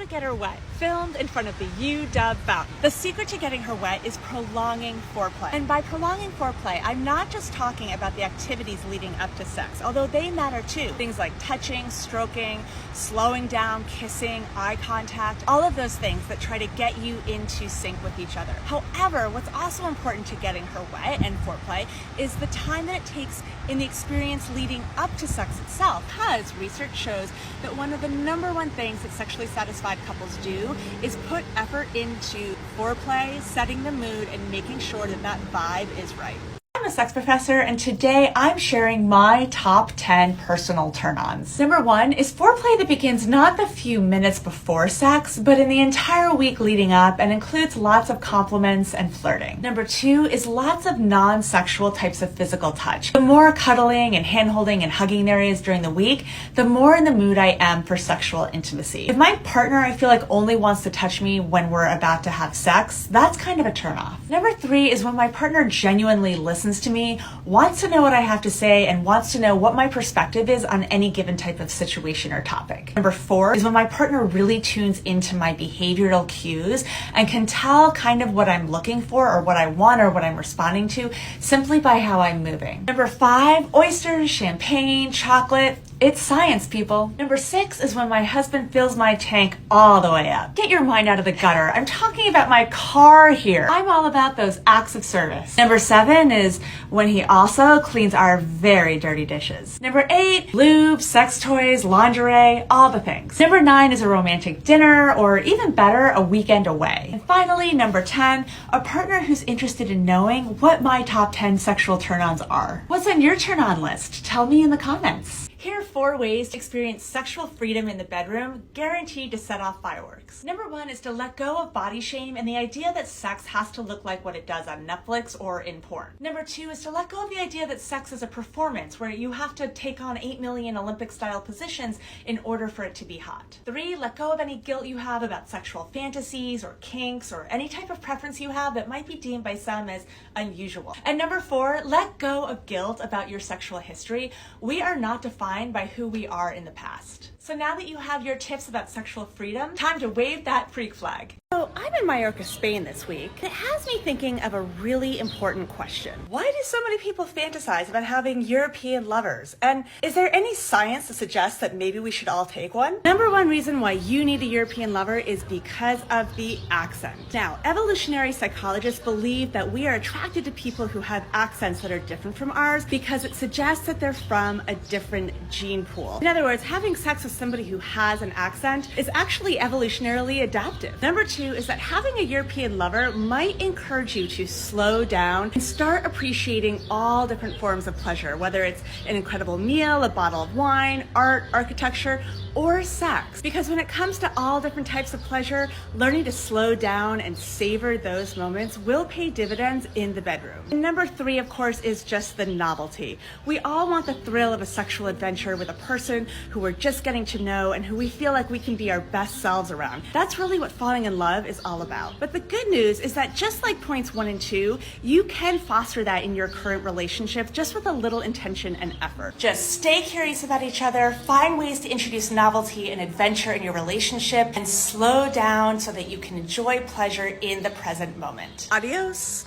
Get Her Wet, filmed in front of the UW fountain. The secret to getting her wet is prolonging foreplay. And by prolonging foreplay, I'm not just talking about the activities leading up to sex, although they matter too. Things like touching, stroking, slowing down, kissing, eye contact, all of those things that try to get you into sync with each other. However, what's also important to getting her wet and foreplay is the time that it takes in the experience leading up to sex itself, because research shows that one of the number one things that sexually satisfied couples do is put effort into foreplay, setting the mood, and making sure that that vibe is right. I'm a sex professor, and today I'm sharing my top 10 personal turn-ons. Number 1 is foreplay that begins not the few minutes before sex, but in the entire week leading up and includes lots of compliments and flirting. Number 2 is lots of non-sexual types of physical touch. The more cuddling and hand-holding and hugging there is during the week, the more in the mood I am for sexual intimacy. If my partner, I feel like, only wants to touch me when we're about to have sex, that's kind of a turn-off. Number 3 is when my partner genuinely listens to me, wants to know what I have to say, and wants to know what my perspective is on any given type of situation or topic. Number 4 is when my partner really tunes into my behavioral cues and can tell kind of what I'm looking for or what I want or what I'm responding to simply by how I'm moving. Number 5, oysters, champagne, chocolate. It's science, people. Number 6 is when my husband fills my tank all the way up. Get your mind out of the gutter. I'm talking about my car here. I'm all about those acts of service. Number 7 is when he also cleans our very dirty dishes. Number 8, lube, sex toys, lingerie, all the things. Number 9 is a romantic dinner, or even better, a weekend away. And finally, number 10, a partner who's interested in knowing what my top 10 sexual turn-ons are. What's on your turn-on list? Tell me in the comments. Here are 4 ways to experience sexual freedom in the bedroom, guaranteed to set off fireworks. Number 1 is to let go of body shame and the idea that sex has to look like what it does on Netflix or in porn. Number 2 is to let go of the idea that sex is a performance where you have to take on 8 million Olympic-style positions in order for it to be hot. 3, let go of any guilt you have about sexual fantasies or kinks or any type of preference you have that might be deemed by some as unusual. And number 4, let go of guilt about your sexual history. We are not defined by who we are in the past. So now that you have your tips about sexual freedom, time to wave that freak flag. So I'm in Mallorca, Spain this week. It has me thinking of a really important question. Why do so many people fantasize about having European lovers? And is there any science to suggest that maybe we should all take one? Number 1 reason why you need a European lover is because of the accent. Now, evolutionary psychologists believe that we are attracted to people who have accents that are different from ours because it suggests that they're from a different gene pool. In other words, having sex with somebody who has an accent is actually evolutionarily adaptive. Number 2 is that having a European lover might encourage you to slow down and start appreciating all different forms of pleasure, whether it's an incredible meal, a bottle of wine, art, architecture, or sex. Because when it comes to all different types of pleasure, learning to slow down and savor those moments will pay dividends in the bedroom. And number 3, of course, is just the novelty. We all want the thrill of a sexual adventure with a person who we're just getting to know and who we feel like we can be our best selves around. That's really what falling in love is all about. But the good news is that just like points 1 and 2, you can foster that in your current relationship just with a little intention and effort. Just stay curious about each other, find ways to introduce novelty and adventure in your relationship, and slow down so that you can enjoy pleasure in the present moment. Adios.